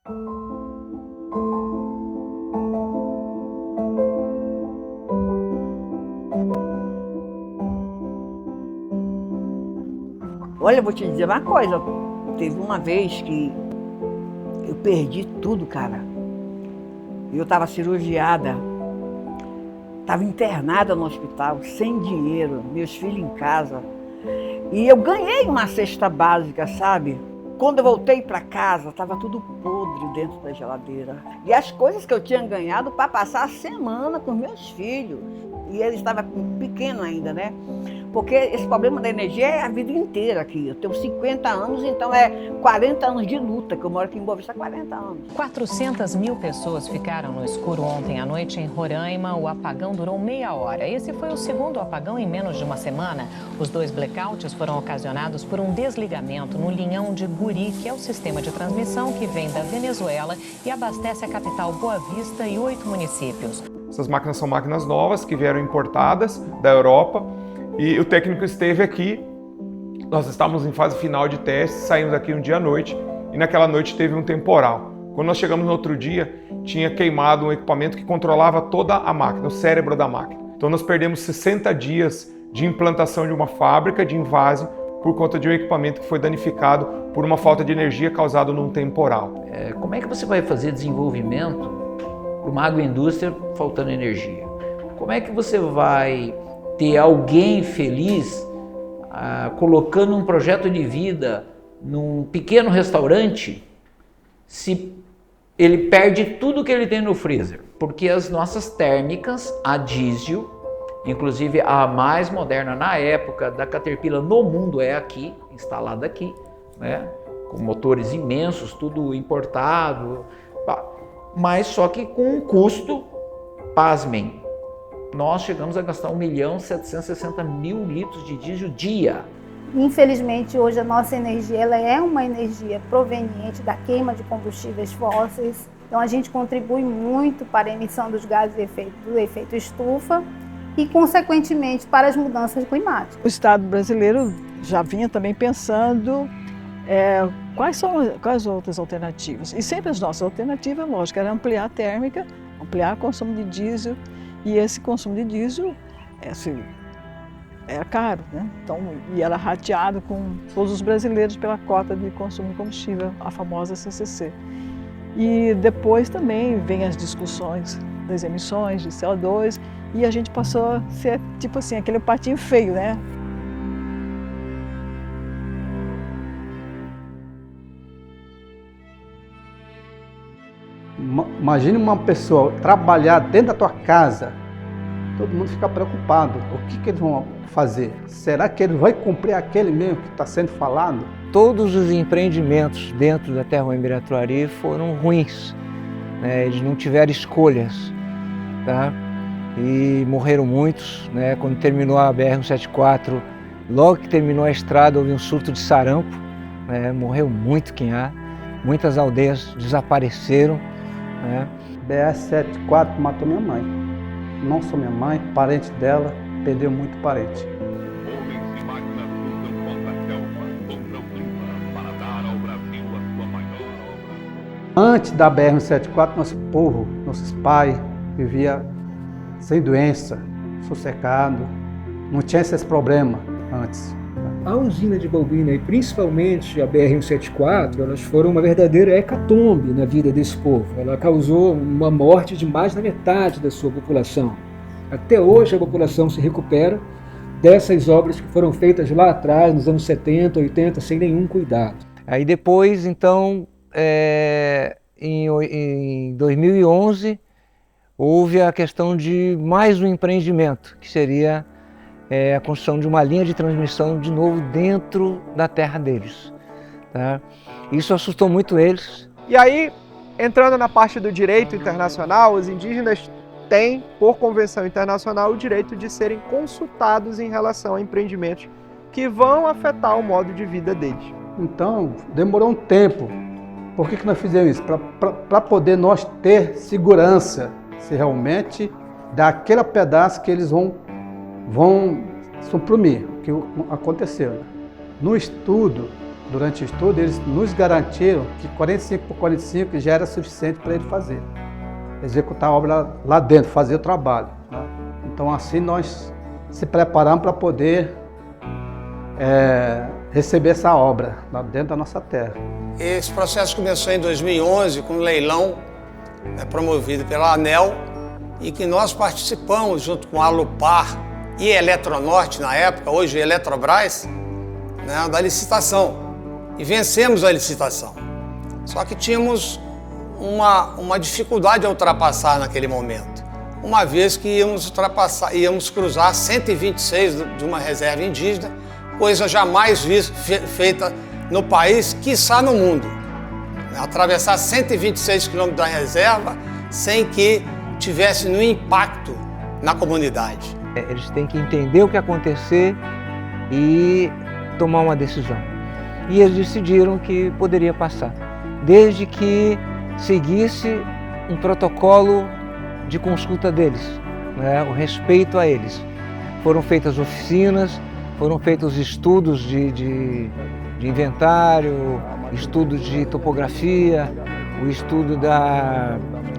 Olha, eu vou te dizer uma coisa, teve uma vez que eu perdi tudo, cara. Eu estava cirurgiada, estava internada no hospital, sem dinheiro, meus filhos em casa. E eu ganhei uma cesta básica, sabe? Quando eu voltei para casa, estava tudo podre dentro da geladeira. E as coisas que eu tinha ganhado para passar a semana com meus filhos. E eles estavam pequenos ainda, né? Porque esse problema da energia é a vida inteira aqui. Eu tenho 50 anos, então é 40 anos de luta, que eu moro aqui em Boa Vista há 40 anos. 400 mil pessoas ficaram no escuro ontem à noite em Roraima. O apagão durou meia hora. Esse foi o segundo apagão em menos de uma semana. Os 2 blackouts foram ocasionados por um desligamento no linhão de Guri, que é o sistema de transmissão que vem da Venezuela e abastece a capital Boa Vista e 8 municípios. Essas máquinas são máquinas novas que vieram importadas da Europa. E o técnico esteve aqui, nós estávamos em fase final de teste, saímos aqui um dia à noite e naquela noite teve um temporal. Quando nós chegamos no outro dia, tinha queimado um equipamento que controlava toda a máquina, o cérebro da máquina. Então nós perdemos 60 dias de implantação de uma fábrica de invase por conta de um equipamento que foi danificado por uma falta de energia causada num temporal. Como é que você vai fazer desenvolvimento para uma agroindústria faltando energia? Como é que você vai ter alguém feliz colocando um projeto de vida num pequeno restaurante se ele perde tudo que ele tem no freezer? Porque as nossas térmicas, a diesel, inclusive a mais moderna na época da Caterpillar no mundo é aqui, instalada aqui, né? Com motores imensos, tudo importado, mas só que com um custo, pasmem, nós chegamos a gastar 1.760.000 litros de diesel dia. Infelizmente, hoje a nossa energia ela é uma energia proveniente da queima de combustíveis fósseis. Então a gente contribui muito para a emissão dos gases do efeito estufa e, consequentemente, para as mudanças climáticas. O Estado brasileiro já vinha também pensando quais as outras alternativas. E sempre as nossas alternativas, lógico, era ampliar a térmica, ampliar o consumo de diesel. E esse consumo de diesel era caro, né? Então, e era rateado com todos os brasileiros pela cota de consumo de combustível, a famosa CCC. E depois também vem as discussões das emissões de CO2 e a gente passou a ser, tipo assim, aquele patinho feio, né? Imagine uma pessoa trabalhar dentro da tua casa, todo mundo fica preocupado. O que eles vão fazer? Será que ele vai cumprir aquele mesmo que está sendo falado? Todos os empreendimentos dentro da Terra Ibirapuera foram ruins, né? Eles não tiveram escolhas, tá? E morreram muitos, né? Quando terminou a BR-174, logo que terminou a estrada houve um surto de sarampo, né? Morreu muito quinhá, muitas aldeias desapareceram. BR-174 matou minha mãe. Não só minha mãe, parente dela, perdeu muito parente. Homens e máquinas lutam contra a selva, contra o clima, para dar ao Brasil a sua maior obra. Antes da BR-174, nosso povo, nossos pais, vivia sem doença, sossegado. Não tinha esses problemas antes. A usina de Balbina e principalmente a BR-174, elas foram uma verdadeira hecatombe na vida desse povo. Ela causou uma morte de mais da metade da sua população. Até hoje a população se recupera dessas obras que foram feitas lá atrás, nos anos 70, 80, sem nenhum cuidado. Aí depois, então, em 2011, houve a questão de mais um empreendimento, que seria a construção de uma linha de transmissão de novo dentro da terra deles, tá? Isso assustou muito eles. E aí, entrando na parte do direito internacional, os indígenas têm, por convenção internacional, o direito de serem consultados em relação a empreendimentos que vão afetar o modo de vida deles. Então, demorou um tempo. Por que nós fizemos isso? Para poder nós ter segurança se realmente daquele pedaço que eles vão suprimir, o que aconteceu. No estudo, durante o estudo, eles nos garantiram que 45 por 45 já era suficiente para ele fazer. Executar a obra lá dentro, fazer o trabalho. Né? Então, assim, nós se preparamos para poder receber essa obra lá dentro da nossa terra. Esse processo começou em 2011 com um leilão promovido pela ANEEL e que nós participamos junto com a Alupar e a Eletronorte na época, hoje Eletrobras, né, da licitação. E vencemos a licitação. Só que tínhamos uma dificuldade a ultrapassar naquele momento. Uma vez que íamos cruzar 126 de uma reserva indígena, coisa jamais feita no país, quiçá no mundo. Atravessar 126 quilômetros da reserva sem que tivesse nenhum impacto na comunidade. Eles têm que entender o que acontecer e tomar uma decisão. E eles decidiram que poderia passar, desde que seguisse um protocolo de consulta deles, né? O respeito a eles. Foram feitas oficinas, foram feitos estudos de inventário, estudos de topografia, o estudo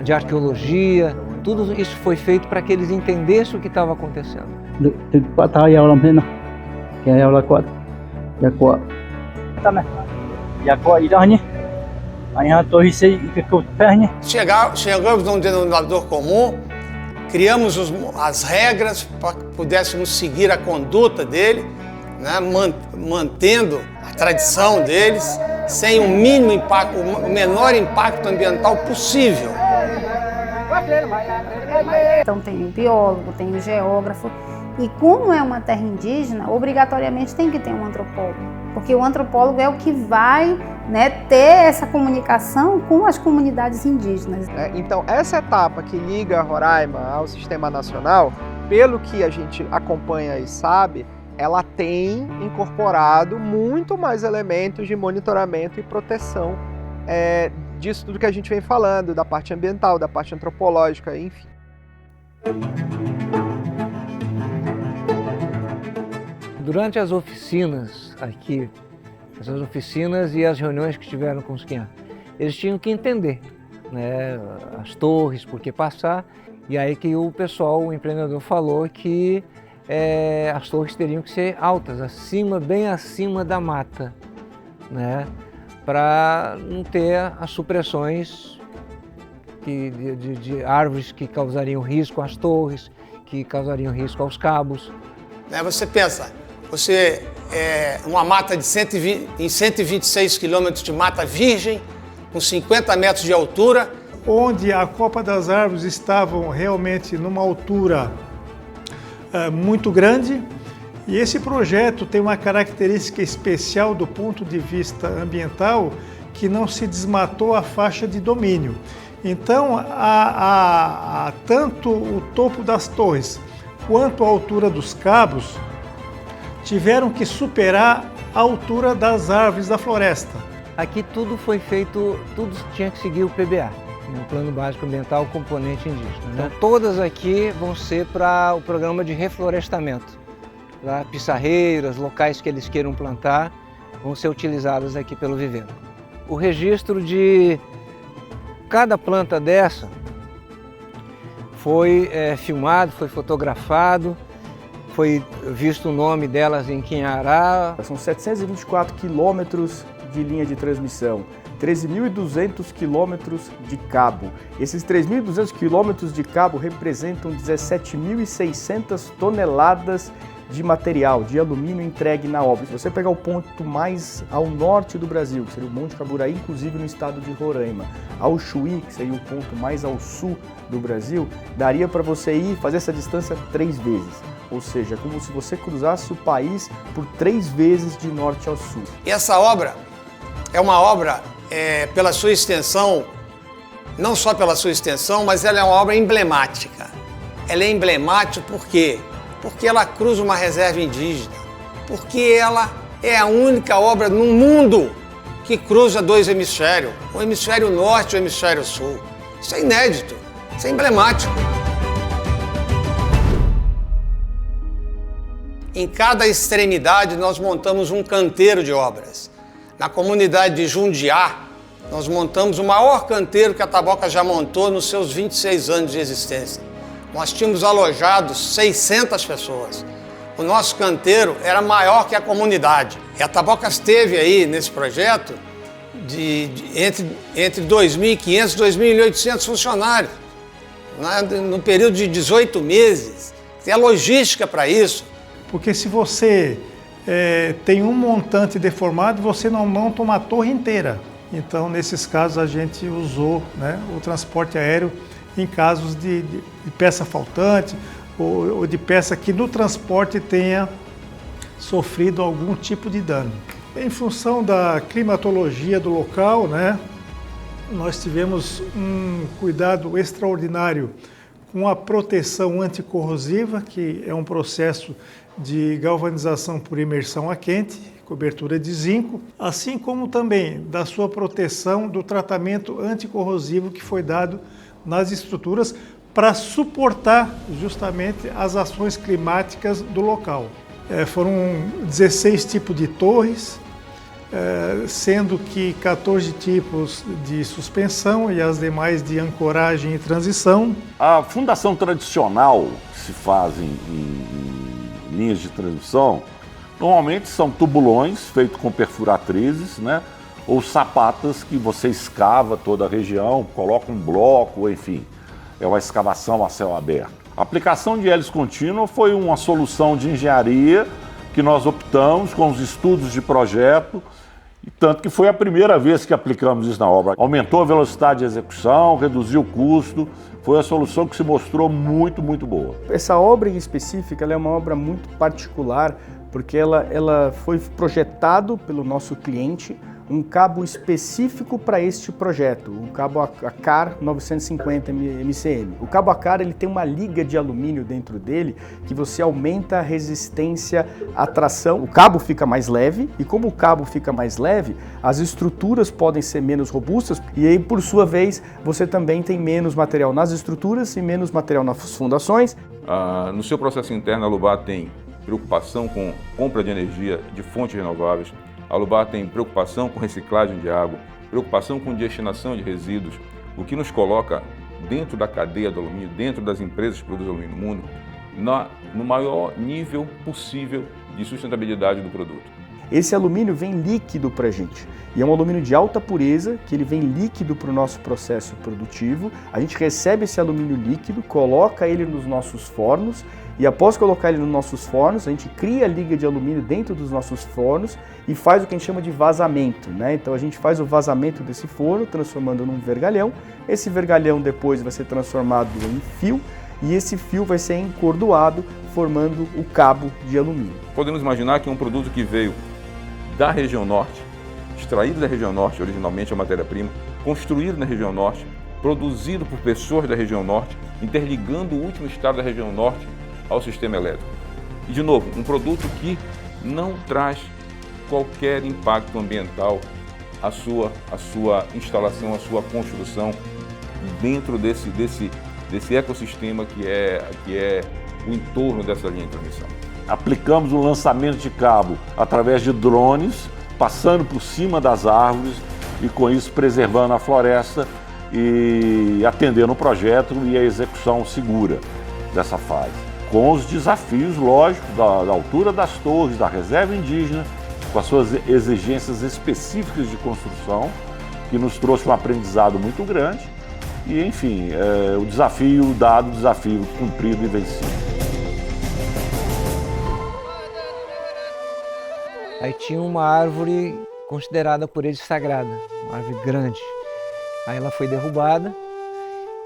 de arqueologia. Tudo isso foi feito para que eles entendessem o que estava acontecendo. Chegamos num denominador comum, criamos as regras para que pudéssemos seguir a conduta dele, né, mantendo a tradição deles, sem o mínimo impacto, o menor impacto ambiental possível. Então tem o biólogo, tem o geógrafo, e como é uma terra indígena, obrigatoriamente tem que ter um antropólogo, porque o antropólogo é o que vai, né, ter essa comunicação com as comunidades indígenas. Então essa etapa que liga Roraima ao Sistema Nacional, pelo que a gente acompanha e sabe, ela tem incorporado muito mais elementos de monitoramento e proteção disso tudo que a gente vem falando, da parte ambiental, da parte antropológica, enfim. Durante as oficinas aqui, essas oficinas e as reuniões que tiveram com os Quinhá, eles tinham que entender, né, as torres, por que passar, e aí que o pessoal, o empreendedor falou que as torres teriam que ser altas, bem acima da mata, né, para não ter as supressões de árvores que causariam risco às torres, que causariam risco aos cabos. Você pensa, uma mata em 126 quilômetros de mata virgem, com 50 metros de altura. Onde a copa das árvores estavam realmente numa altura muito grande, e esse projeto tem uma característica especial do ponto de vista ambiental, que não se desmatou a faixa de domínio. Então, tanto o topo das torres quanto a altura dos cabos tiveram que superar a altura das árvores da floresta. Aqui tudo foi feito, tudo tinha que seguir o PBA, o Plano Básico Ambiental Componente Indígena, né? Todas aqui vão ser para o programa de reflorestamento. Lá, pissarreiras, locais que eles queiram plantar, vão ser utilizadas aqui pelo viveiro. O registro de cada planta dessa foi filmado, foi fotografado, foi visto o nome delas em Quinhará. São 724 quilômetros de linha de transmissão, 13.200 quilômetros de cabo. Esses 3.200 quilômetros de cabo representam 17.600 toneladas de material, de alumínio entregue na obra. Se você pegar o ponto mais ao norte do Brasil, que seria o Monte Caburaí, inclusive no estado de Roraima, ao Chuí, que seria o ponto mais ao sul do Brasil, daria para você ir fazer essa distância 3 vezes. Ou seja, como se você cruzasse o país por 3 vezes de norte ao sul. E essa obra é uma obra, pela sua extensão, não só pela sua extensão, mas ela é uma obra emblemática. Ela é emblemática por quê? Porque ela cruza uma reserva indígena, porque ela é a única obra no mundo que cruza 2 hemisférios, o hemisfério norte e o hemisfério sul. Isso é inédito, isso é emblemático. Em cada extremidade nós montamos um canteiro de obras. Na comunidade de Jundiá, nós montamos o maior canteiro que a Taboca já montou nos seus 26 anos de existência. Nós tínhamos alojado 600 pessoas. O nosso canteiro era maior que a comunidade. E a Taboca esteve aí nesse projeto entre 2.500 e 2.800 funcionários, no período de 18 meses. Tem a logística para isso. Porque se você tem um montante deformado, você não monta uma torre inteira. Então, nesses casos, a gente usou, né, o transporte aéreo em casos de peça faltante ou de peça que no transporte tenha sofrido algum tipo de dano. Em função da climatologia do local, né, nós tivemos um cuidado extraordinário com a proteção anticorrosiva, que é um processo de galvanização por imersão a quente, cobertura de zinco, assim como também da sua proteção do tratamento anticorrosivo que foi dado nas estruturas para suportar justamente as ações climáticas do local. Foram 16 tipos de torres, sendo que 14 tipos de suspensão e as demais de ancoragem e transição. A fundação tradicional que se faz em linhas de transmissão, normalmente são tubulões feitos com perfuratrizes, né? Ou sapatas que você escava toda a região, coloca um bloco, enfim, é uma escavação a céu aberto. A aplicação de hélice contínua foi uma solução de engenharia que nós optamos com os estudos de projeto, e tanto que foi a primeira vez que aplicamos isso na obra. Aumentou a velocidade de execução, reduziu o custo, foi a solução que se mostrou muito, muito boa. Essa obra em específica ela é uma obra muito particular, porque ela foi projetado pelo nosso cliente um cabo específico para este projeto, o cabo ACAR 950 MCM. O cabo ACAR ele tem uma liga de alumínio dentro dele que você aumenta a resistência à tração. O cabo fica mais leve e como o cabo fica mais leve, as estruturas podem ser menos robustas e aí por sua vez você também tem menos material nas estruturas e menos material nas fundações. No seu processo interno, a Alubá tem preocupação com compra de energia de fontes renováveis. A Alubá tem preocupação com reciclagem de água, preocupação com destinação de resíduos, o que nos coloca dentro da cadeia do alumínio, dentro das empresas que produzem alumínio no mundo, no maior nível possível de sustentabilidade do produto. Esse alumínio vem líquido para a gente e é um alumínio de alta pureza que ele vem líquido para o nosso processo produtivo. A gente recebe esse alumínio líquido, coloca ele nos nossos fornos e após colocar ele nos nossos fornos, a gente cria a liga de alumínio dentro dos nossos fornos e faz o que a gente chama de vazamento, né? Então a gente faz o vazamento desse forno, transformando num vergalhão. Esse vergalhão depois vai ser transformado em fio e esse fio vai ser encordoado, formando o cabo de alumínio. Podemos imaginar que um produto que veio da região norte, extraído da região norte, originalmente a matéria-prima, construído na região norte, produzido por pessoas da região norte, interligando o último estado da região norte ao sistema elétrico. E, de novo, um produto que não traz qualquer impacto ambiental à sua instalação, à sua construção dentro desse ecossistema que é o entorno dessa linha de transmissão. Aplicamos o lançamento de cabo através de drones, passando por cima das árvores e com isso preservando a floresta e atendendo o projeto e a execução segura dessa fase. Com os desafios, lógico, da altura das torres, da reserva indígena, com as suas exigências específicas de construção, que nos trouxe um aprendizado muito grande e, enfim, o desafio dado, o desafio cumprido e vencido. Aí tinha uma árvore considerada por eles sagrada, uma árvore grande. Aí ela foi derrubada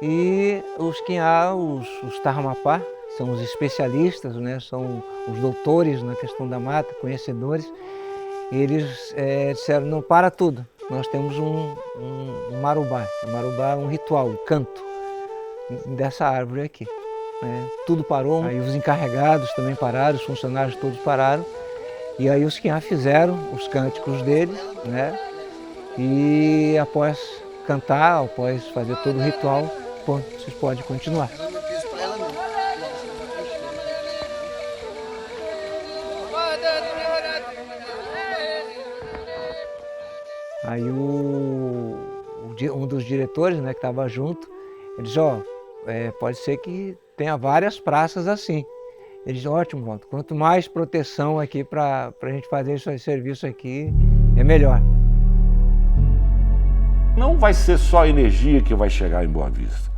e os Quinhá, os Tarramapá, são os especialistas, né? São os doutores na questão da mata, conhecedores. Eles disseram, não, para tudo, nós temos um marubá. O marubá é um ritual, um canto dessa árvore aqui. Né? Tudo parou, aí os encarregados também pararam, os funcionários todos pararam. E aí os Quinhá fizeram os cânticos deles, né? E após cantar, após fazer todo o ritual, vocês podem continuar. Aí um dos diretores, né, que estava junto, ele disse, pode ser que tenha várias praças assim. Ele disse, ótimo, Walter, quanto mais proteção aqui para a gente fazer esse serviço aqui, é melhor. Não vai ser só a energia que vai chegar em Boa Vista.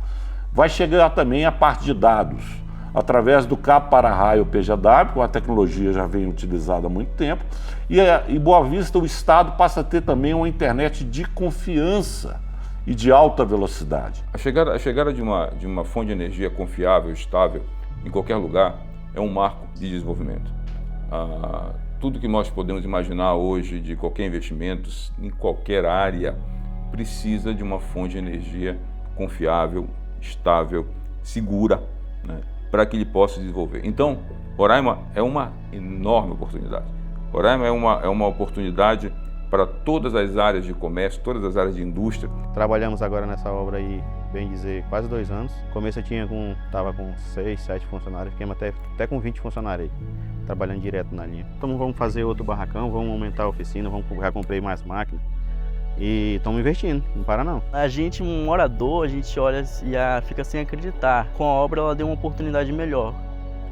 Vai chegar também a parte de dados, através do cabo para-raio PGW, a tecnologia já vem utilizada há muito tempo, e em Boa Vista o Estado passa a ter também uma internet de confiança e de alta velocidade. A chegada de uma fonte de energia confiável, estável, em qualquer lugar, é um marco de desenvolvimento. Tudo que nós podemos imaginar hoje de qualquer investimento, em qualquer área, precisa de uma fonte de energia confiável, estável, segura, né, para que ele possa desenvolver. Então, Roraima é uma enorme oportunidade. Roraima é uma oportunidade para todas as áreas de comércio, todas as áreas de indústria. Trabalhamos agora nessa obra aí, bem dizer, quase 2 anos. No começo eu estava com 6, 7 funcionários, ficamos até com 20 funcionários aí, trabalhando direto na linha. Então vamos fazer outro barracão, vamos aumentar a oficina, já comprei mais máquinas. E estamos investindo, não para não. A gente, um morador, a gente olha e fica sem acreditar. Com a obra ela deu uma oportunidade melhor,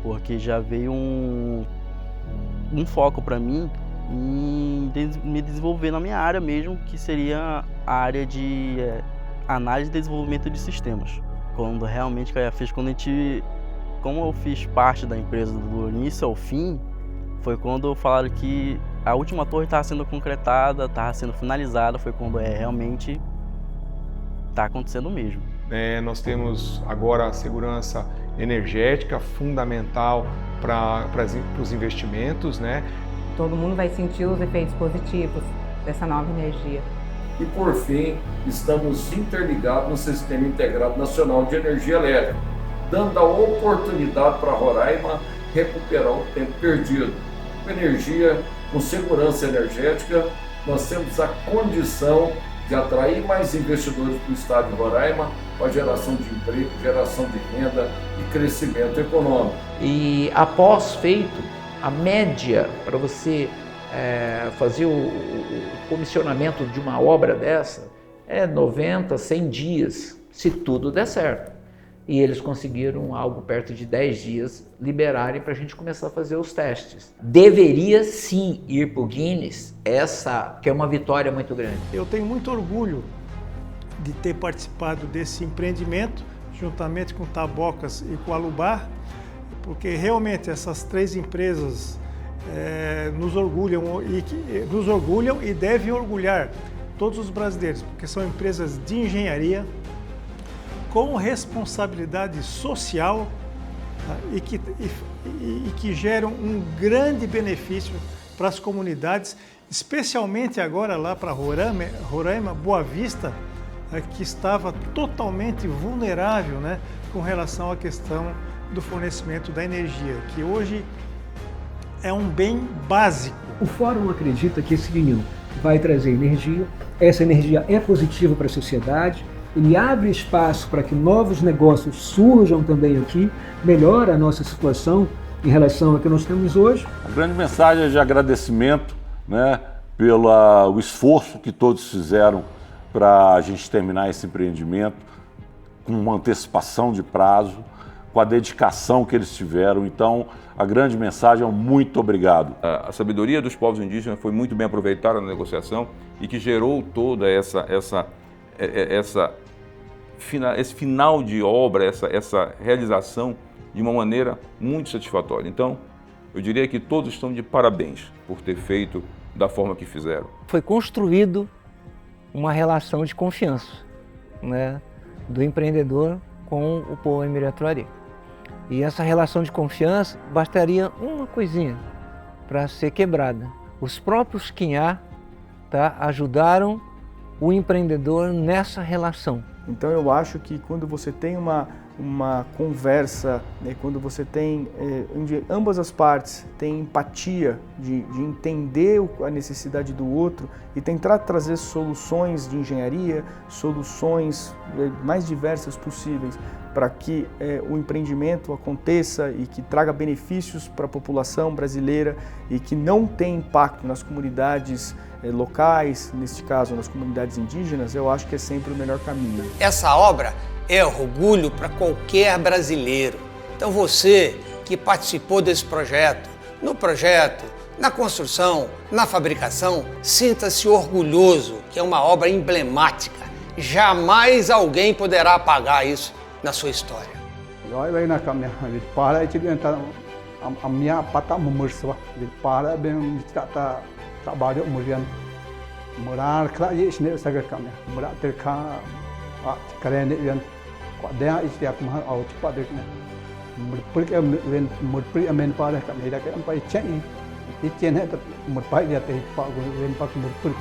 porque já veio um foco para mim em me desenvolver na minha área mesmo, que seria a área de análise e desenvolvimento de sistemas. Quando realmente como eu fiz parte da empresa do início ao fim, foi quando falaram que a última torre estava sendo concretada, estava sendo finalizada, foi quando realmente está acontecendo mesmo. Nós temos agora a segurança energética fundamental para os investimentos, né? Todo mundo vai sentir os efeitos positivos dessa nova energia. E por fim, estamos interligados no Sistema Integrado Nacional de Energia Elétrica, dando a oportunidade para Roraima recuperar o tempo perdido. Com energia, com segurança energética, nós temos a condição de atrair mais investidores para o estado de Roraima, com a geração de emprego, geração de renda e crescimento econômico. E após feito, a média para você fazer o comissionamento de uma obra dessa é 90, 100 dias, se tudo der certo. E eles conseguiram algo perto de 10 dias liberarem para a gente começar a fazer os testes. Deveria sim ir para o Guinness, essa que é uma vitória muito grande. Eu tenho muito orgulho de ter participado desse empreendimento, juntamente com Tabocas e com Alubar, porque realmente essas 3 empresas nos orgulham e devem orgulhar todos os brasileiros, porque são empresas de engenharia, com responsabilidade social, tá? e que geram um grande benefício para as comunidades, especialmente agora lá para Roraima, Boa Vista, que estava totalmente vulnerável, né, com relação à questão do fornecimento da energia, que hoje é um bem básico. O Fórum acredita que esse vinho vai trazer energia, essa energia é positiva para a sociedade, ele abre espaço para que novos negócios surjam também aqui, melhora a nossa situação em relação ao que nós temos hoje. A grande mensagem é de agradecimento, né, pelo esforço que todos fizeram para a gente terminar esse empreendimento, com uma antecipação de prazo, com a dedicação que eles tiveram. Então, a grande mensagem é um muito obrigado. A sabedoria dos povos indígenas foi muito bem aproveitada na negociação e que gerou toda esse final de obra, essa realização de uma maneira muito satisfatória. Então, eu diria que todos estão de parabéns por ter feito da forma que fizeram. Foi construído uma relação de confiança, né, do empreendedor com o povo Emiratuari. E essa relação de confiança bastaria uma coisinha para ser quebrada. Os próprios Quinhá, tá, ajudaram o empreendedor nessa relação. Então eu acho que quando você tem uma uma conversa, né, quando você tem, onde ambas as partes têm empatia de entender a necessidade do outro e tentar trazer soluções de engenharia, soluções mais diversas possíveis para que o empreendimento aconteça e que traga benefícios para a população brasileira e que não tenha impacto nas comunidades locais, neste caso nas comunidades indígenas, eu acho que é sempre o melhor caminho. Essa obra é orgulho para qualquer brasileiro. Então você que participou desse projeto, no projeto, na construção, na fabricação, sinta-se orgulhoso, que é uma obra emblemática. Jamais alguém poderá apagar isso na sua história. A minha pata memersa, para bem trabalho murian, morar claro isso não sabe como é, morar ter cá, keren yang, dia istiak mah au cepat dek ne, merprik merprik amen para kami dah kan pai cek, ini cek ne merpai dia teh pak merprik.